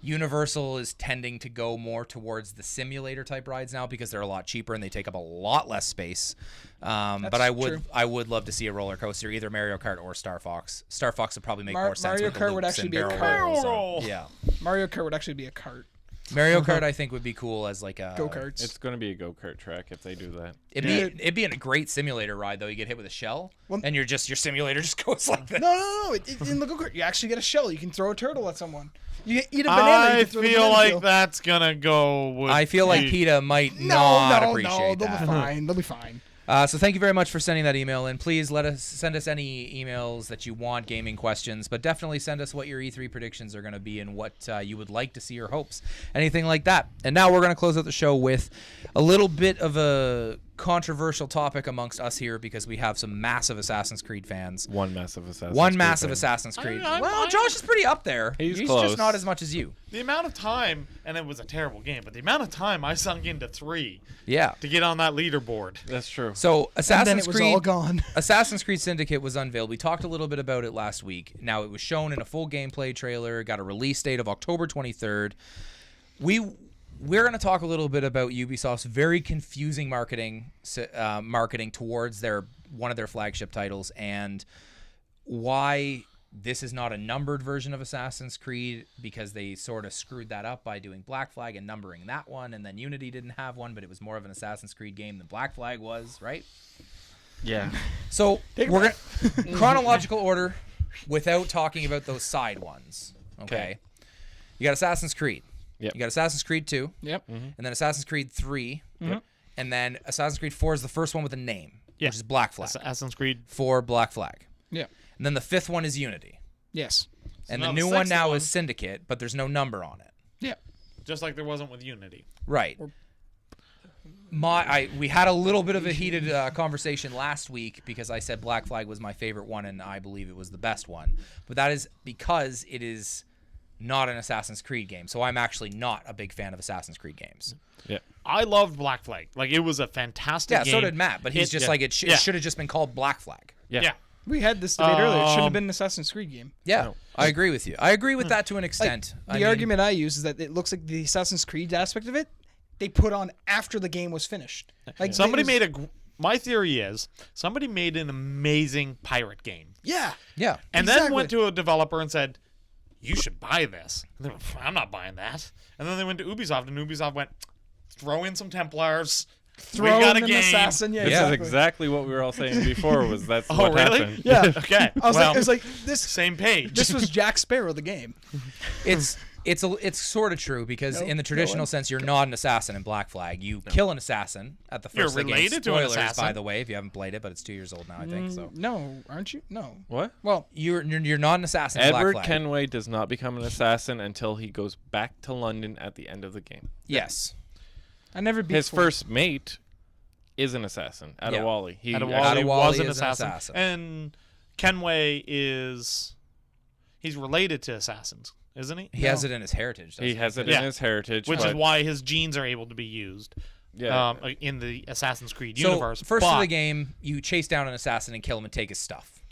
Universal is tending to go more towards the simulator type rides now, because they're a lot cheaper and they take up a lot less space. But true. I would love to see a roller coaster, either Mario Kart or Star Fox. Star Fox would probably make more sense. Mario with the Kart would loops actually and be a barrel cart. rolls. Roll. Yeah, Mario Kart would actually be a cart. Mario Kart I think would be cool as like a Go-karts. It's going to be a go-kart track if they do that. It'd be a great simulator ride though. You get hit with a shell, Well- and your simulator just goes like this. No. In the go-kart, you actually get a shell. You can throw a turtle at someone. You eat a banana. I you can throw the feel banana like peel. that's gonna go with. I feel like PETA might No, not no, appreciate they'll that. be fine. They'll be fine. So thank you very much for sending that email in. Please send us any emails that you want, gaming questions, but definitely send us what your E3 predictions are going to be and what you would like to see, your hopes, anything like that. And now we're going to close out the show with a little bit of a controversial topic amongst us here, because we have some massive Assassin's Creed fans. One massive Assassin's One Creed massive fan. Assassin's Creed. I'm- Well, Josh is pretty up there. He's just close. not as much as you. The amount of time, and it was a terrible game, but the amount of time I sunk into 3 Yeah. to get on that leaderboard. That's true. So And then Assassin's it was Creed all gone. Assassin's Creed Syndicate was unveiled. We talked a little bit about it last week. Now, it was shown in a full gameplay trailer, got a release date of October 23rd. We're going to talk a little bit about Ubisoft's very confusing marketing towards one of their flagship titles, and why this is not a numbered version of Assassin's Creed, because they sort of screwed that up by doing Black Flag and numbering that one, and then Unity didn't have one, but it was more of an Assassin's Creed game than Black Flag was, right? Yeah. So we're gonna chronological order without talking about those side ones. Okay. You got Assassin's Creed. Yep. You got Assassin's Creed 2, Yep. and then Assassin's Creed 3, Yep. and then Assassin's Creed 4 is the first one with a name, Yeah. which is Black Flag. Assassin's Creed. For Black Flag. Yeah. And then the fifth one is Unity. Yes. And now the the new one sixth now one- is Syndicate, but there's no number on it. Yeah. Just like there wasn't with Unity. Right. We had a little bit of a heated conversation last week, because I said Black Flag was my favorite one, and I believe it was the best one. But that is because it is not an Assassin's Creed game. So I'm actually not a big fan of Assassin's Creed games. Yeah. I loved Black Flag. Like, it was a fantastic Yeah, game. so did Matt. But he's just like, it should have just been called Black Flag. Yeah. Yeah. We had this debate earlier. It shouldn't have been an Assassin's Creed game. Yeah, No. I agree with you. I agree with that to an extent. The argument I use is that it looks like the Assassin's Creed aspect of it they put on after the game was finished. Like Somebody it was- made my theory is somebody made an amazing pirate game. Yeah. Yeah. And then Exactly. went to a developer and said, you should buy this. And they went, I'm not buying that. And then they went to Ubisoft, and Ubisoft went, throw in some Templars. Throw we got in a an game. assassin. Yeah, This Yeah. is exactly what we were all saying before. Was that's Oh, what really? happened? Yeah. Okay. I was well, like, it was like this. same page. This was Jack Sparrow, the game. It's sort of true because Nope, in the traditional sense, you're not an assassin in Black Flag. You kill an assassin at the 1st You're of the game. related to an Spoilers, assassin. by the way, if you haven't played it, but it's 2 years old now, I think. So No, aren't you? No. What? Well, you're not an assassin in Edward Black Flag. Kenway does not become an assassin until he goes back to London at the end of the game. Yes. I never beat His four. first mate is an assassin, Adewale. He Adewale Adewale was an is an assassin. assassin. And Kenway he's related to assassins, isn't he? He has it in his heritage. He doesn't has it Yeah. in his heritage, Which is but- why his genes are able to be used yeah. in the Assassin's Creed So universe. first of but the game, you chase down an assassin and kill him and take his stuff,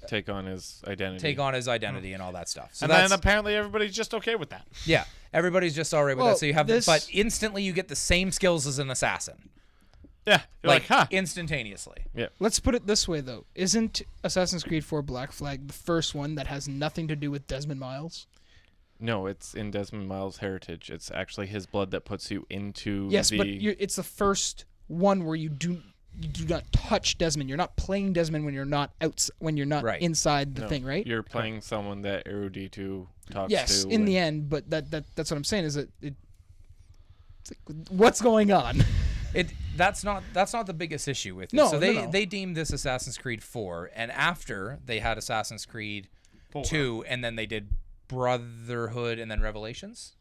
take on his identity. take on his identity and all that stuff. So and that's then apparently everybody's just okay with that. yeah, everybody's just all right with Well, that. So you have, this- but instantly you get the same skills as an assassin, Yeah. You're like, huh. instantaneously. Let's put it this way, though. Isn't Assassin's Creed 4 Black Flag the first one that has nothing to do with Desmond Miles? No, it's in Desmond Miles' heritage. It's actually his blood that puts you into Yes, the... but it's the first one where you do not touch Desmond. You're not playing Desmond when you're not Right. inside the No, thing, right? You're playing someone that Eruditu talks Yes, to. in the and- end, but that's what I'm saying is that it's like, what's going on? That's not the biggest issue with it. No, so no, they no. they deemed this Assassin's Creed 4, and after they had Assassin's Creed 2, and then they did Brotherhood and then Revelations.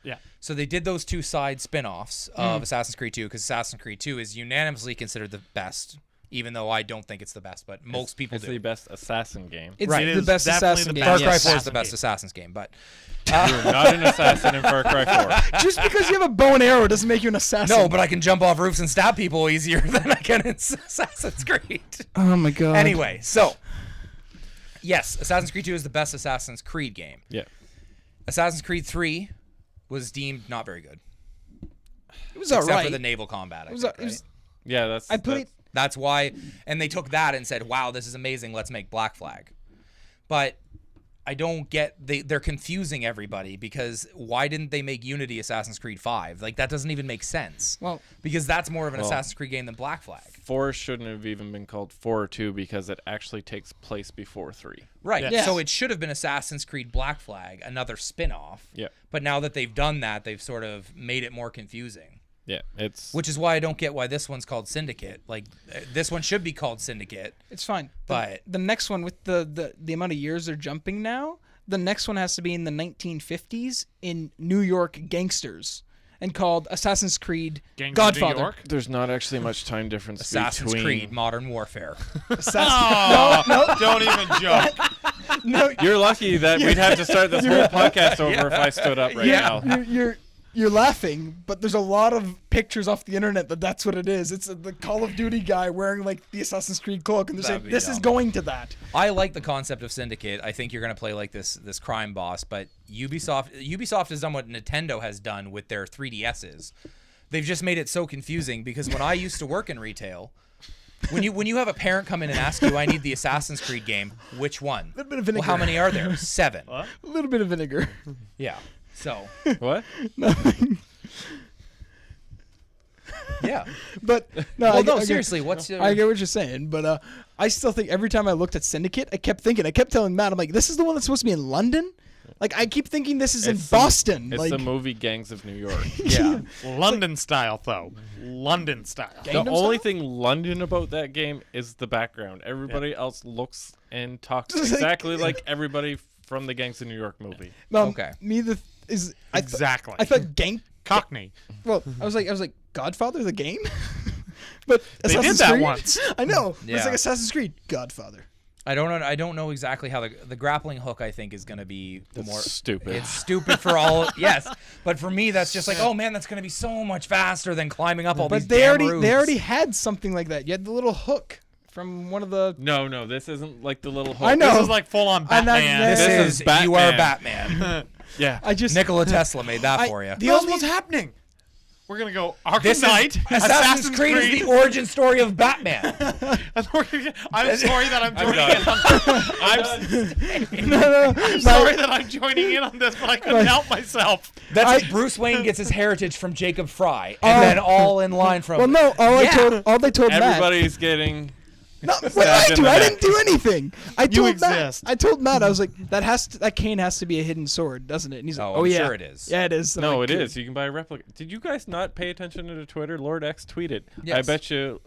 Yeah. So they did those two side spin-offs of Assassin's Creed 2 because Assassin's Creed 2 is unanimously considered the best, even though I don't think it's the best, but most people It's do. the best assassin game. It's Right. the It is best definitely assassin the game. Far best Cry 4 assassin is the best game. assassin's game, but You're not an assassin in Far Cry 4. Just because you have a bow and arrow doesn't make you an assassin. no, but I can jump off roofs and stab people easier than I can in Assassin's Creed. Oh my god. Anyway, so yes, Assassin's Creed 2 is the best Assassin's Creed game. Yeah. Assassin's Creed 3 was deemed not very good, it was except alright. for the naval combat. I It was, think, it was- right? Yeah, that's... I put that's- it. That's why, and they took that and said, "Wow, this is amazing. Let's make Black Flag." But I don't get they're confusing everybody because why didn't they make Unity Assassin's Creed 5? Like that doesn't even make sense. Well, because that's more of an Well, Assassin's Creed game than Black Flag. 4 shouldn't have even been called 4 or 2 because it actually takes place before 3. Right. Yes. So it should have been Assassin's Creed Black Flag, another spin-off. Yeah. But now that they've done that, they've sort of made it more confusing. Yeah, it's... Which is why I don't get why this one's called Syndicate. Like this one should be called Syndicate. it's fine. But- the next one with the amount of years they're jumping now, the next one has to be in the 1950s in New York gangsters and called Assassin's Creed Gangs of Godfather. New York? There's not actually much time difference Assassin's between... Creed Modern Warfare. Oh, don't even joke. No, You're lucky that we'd have to start this whole podcast over if I stood up right yeah, now. you're laughing, but there's a lot of pictures off the internet that's what it is. It's the Call of Duty guy wearing like the Assassin's Creed cloak, and they're That'd saying be this is dumb. going to that. I like the concept of Syndicate. I think you're going to play like this crime boss, but Ubisoft has done what Nintendo has done with their 3DSs. They've just made it so confusing because when I used to work in retail, when you have a parent come in and ask you, I need the Assassin's Creed game, which one? Little bit of Well, vinegar. how many are there? 7. A little bit of vinegar. Yeah. So, What? yeah. But no, Well, I no, get- seriously, what's your... I get what you're saying, but I still think every time I looked at Syndicate, I kept telling Matt, I'm like, this is the one that's supposed to be in London? Like, I keep thinking this is in It's the- Boston. It's like, the movie Gangs of New York. Yeah. London style, though. London style. The Gangnam only Style? thing London about that game is the background. Everybody else looks and talks Just like- exactly like everybody from the Gangs of New York movie. Okay. Exactly. I thought gang. Cockney. Well, I was like, Godfather the game, but They did Assassin's that Creed? once. I know. It's Yeah. like Assassin's Creed Godfather. I don't know exactly how the grappling hook I think is going to be the more Stupid. It's stupid for all yes, but for me that's just like, oh man, that's going to be so much faster than climbing up all these But they damn already roofs. had something like that. You had the little hook from one of the. No, this isn't like the little hook. I know. This is like full on I'm not- Batman. This This is is you are Batman. Batman. Yeah. I just Nikola Tesla made that I- for you. the That's only what's happening. we're gonna go Arkham This Knight, is Assassin's Creed is the origin story of Batman. I'm sorry that I'm joining in. I'm sorry that I'm joining in on this, but I couldn't help myself. That's Bruce Wayne gets his heritage from Jacob Fry, and then all in line from. Well, no, all they told Matt. Everybody's getting. No, what did I do? I didn't do anything. I You told exist. Matt. I told Matt. I was like, that cane has to be a hidden sword, doesn't it? And he's like, I'm yeah, sure it is. Yeah, it is. I'm No, like, it "Good." is. You can buy a replica. Did you guys not pay attention to Twitter? Lord X tweeted. I Yes. bet you,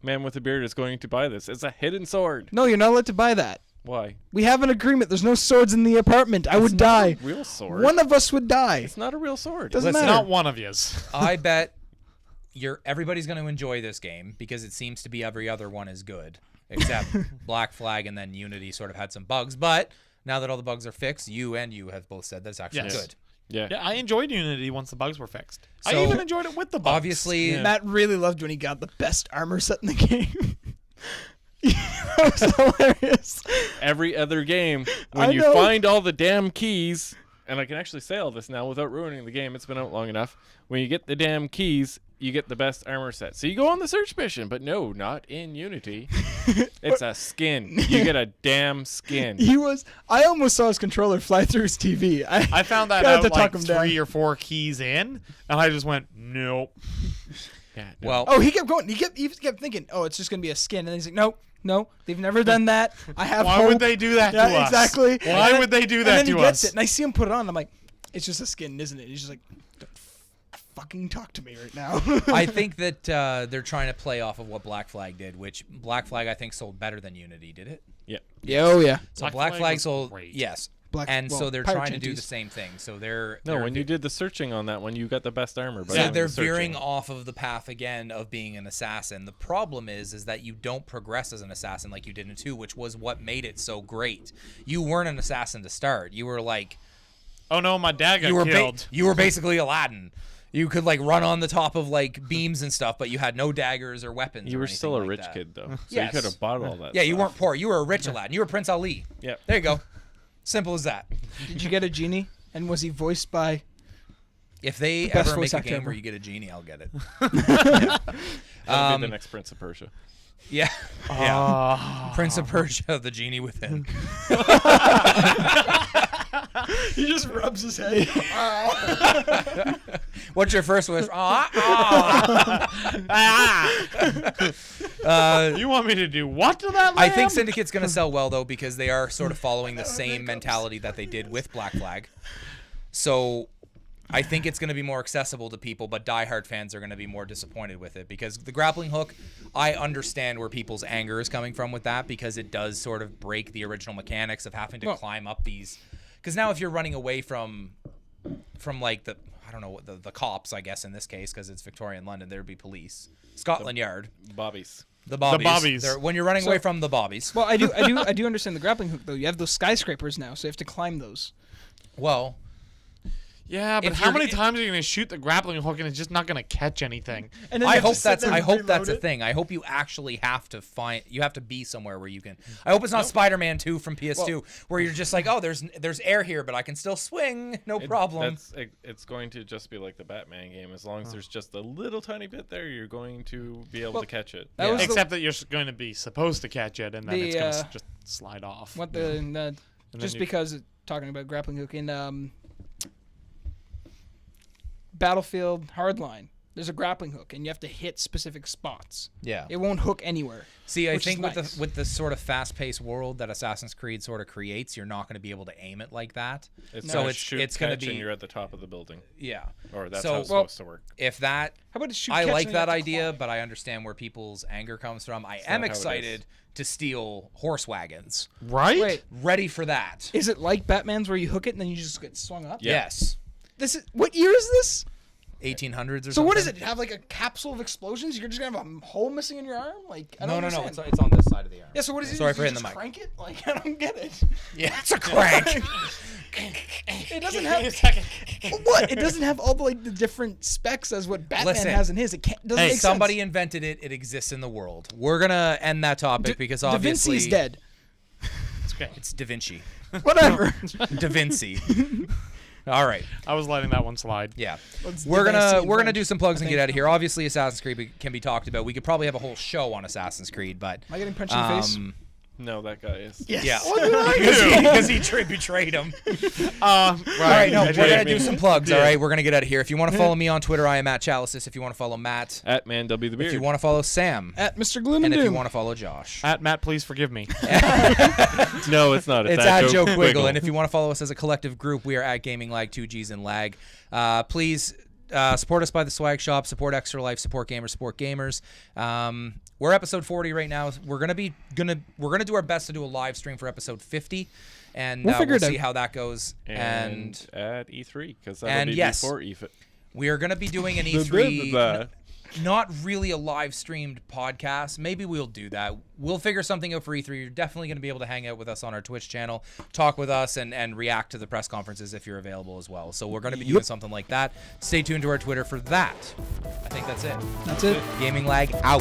man with a beard is going to buy this. It's a hidden sword. No, you're not allowed to buy that. Why? We have an agreement. There's no swords in the apartment. I would die. Real sword. One of us would die. It's not a real sword. Doesn't Listen, matter. Not one of yous. I bet everybody's going to enjoy this game because it seems to be every other one is good, except Black Flag and then Unity sort of had some bugs. But now that all the bugs are fixed, you have both said that's actually Yes. good. Yeah. Yeah, I enjoyed Unity once the bugs were fixed. I So, even enjoyed it with the bugs. Obviously, Matt really loved when he got the best armor set in the game. That was hilarious. Every other game, I when you know. find all the damn keys, and I can actually say all this now without ruining the game. It's been out long enough. When you get the damn keys, you get the best armor set. So you go on the search mission, but no, not in Unity. It's a skin. You get a damn skin. I almost saw his controller fly through his TV. I found that Gotta out talk like him down. 3 or 4 keys in, and I just went, nope. Yeah, no. well, Oh, he kept going. He kept thinking, oh, it's just gonna be a skin, and then he's like, no, they've never done that. I have Why hope. would they do that Yeah, to us? exactly. Why And would they do and that then to he gets us? it, and I see him put it on. I'm like, it's just a skin, isn't it? He's just like, don't fucking talk to me right now. I think that they're trying to play off of what Black Flag did, which Black Flag I think sold better than Unity, did it? Yeah. Yeah, oh yeah. So Black Black Flag Flag was sold, great. yes. Black- And well, so they're Pirate trying to do Chanties. the same thing. So they're When you did the searching on that one, you got the best armor. By So doing they're the searching. veering off of the path again of being an assassin. The problem is that you don't progress as an assassin like you did in 2, which was what made it so great. You weren't an assassin to start. You were like Oh no, my dad got killed. you were basically Aladdin. You could like run on the top of like beams and stuff, but you had no daggers or weapons. You or were anything still a like rich that. kid, though. So Yes. you could have bought all that Yeah, you stuff. weren't poor. You were a rich Aladdin. You were Prince Ali. Yep. There you go. Simple as that. Did you get a genie? And was he voiced by? If they best ever voice make a actor game ever. where you get a genie, I'll get it. That'll be the next Prince of Persia. Yeah. Yeah. Prince of Persia, the genie within. He just rubs his head. What's your first wish? You want me to do what to that I lamb? think Syndicate's going to sell well, though, because they are sort of following the same mentality that they did with Black Flag. So I think it's going to be more accessible to people, but diehard fans are going to be more disappointed with it because the grappling hook, I understand where people's anger is coming from with that because it does sort of break the original mechanics of having to climb up these. Because now if you're running away from like the, I don't know, the cops, I guess in this case, because it's Victorian London, there'd be police. Scotland Yard. Bobbies. The bobbies. bobbies. When you're running away from the bobbies. Well, I do understand the grappling hook though. You have those skyscrapers now, so you have to climb those. Well, Yeah, but If how you're- many times are you going to shoot the grappling hook and it's just not going to catch anything? And then I you have to hope sit that's there I and hope that's a reload it. thing. I hope you actually have to be somewhere where you can. I hope it's not Spider-Man 2 from PS2 where you're just like, oh, there's air here, but I can still swing, no problem. It's going to just be like the Batman game. As long as there's just a little tiny bit there, you're going to be able to catch it. That was the- Except that you're going to be supposed to catch it, and then The, it's going to uh, just slide off. What then just you- because talking about grappling hook in Battlefield Hardline, there's a grappling hook, and you have to hit specific spots. Yeah. It won't hook anywhere. See, I which is think nice. with the sort of fast-paced world that Assassin's Creed sort of creates, you're not going to be able to aim it like that. It's So gonna it's shoot, it's going to catch, be and you're at the top of the building. yeah. Or that's So- how it's well, supposed to work. If that How about a shoot? I catch like and you have that to idea, climb? but I understand where people's anger comes from. I not am how it excited to steal horse wagons. Right? Wait, Ready for that. is it like Batman's where you hook it and then you just get swung up? Yeah. Yes. This is what year is this? 1800s or something. So what is it? Have like a capsule of explosions? You're just gonna have a hole missing in your arm? Like I No, don't no, no. understand. It's on this side of the arm. Yeah. So what is it? Sorry You for hitting just the mic. Crank it? Like I don't get it. Yeah, it's a crank. It doesn't have what? It doesn't have all the like the different specs as what Batman Listen. has in his. It can't. Doesn't Hey, make somebody sense. invented it. It exists in the world. We're gonna end that topic because obviously Da Vinci's dead. It's okay. It's Da Vinci. Whatever. Da Vinci. All right. I was letting that one slide. Yeah. Let's We're do that gonna scene we're gonna first. do some plugs I and think. get out of here. Obviously, Assassin's Creed can be talked about. We could probably have a whole show on Assassin's Creed, but Am I getting punched in the face? No, that guy is. Yes. Yeah, because he betrayed him. All All right, no, we're gonna me. do some plugs. All right, we're gonna get out of here. If you want to follow me on Twitter, I am at Chalices. If you want to follow Matt, At Man W the Beard. if you want to follow Sam, At Mr. Gloom and and if you Doom. want to follow Josh, At Matt, please forgive me. No, it's not. it's at Joe Quiggle. And if you want to follow us as a collective group, we are at Gaming Lag, 2Gs and Lag. Please support us by the swag shop. Support Extra Life. Support gamers. Support gamers. We're episode 40 right now. We're gonna do our best to do a live stream for episode 50, and We'll figure we'll it see out. how that goes. and at E3 because that'll and be yes. before E3. We are gonna be doing an Blah, E3. blah, blah. Not really a live streamed podcast. Maybe we'll do that. We'll figure something out for E3. You're definitely going to be able to hang out with us on our Twitch channel, talk with us, and react to the press conferences if you're available as well. So we're going to be doing something like that. Stay tuned to our Twitter for that. I think that's it. That's it. Gaming Lag out.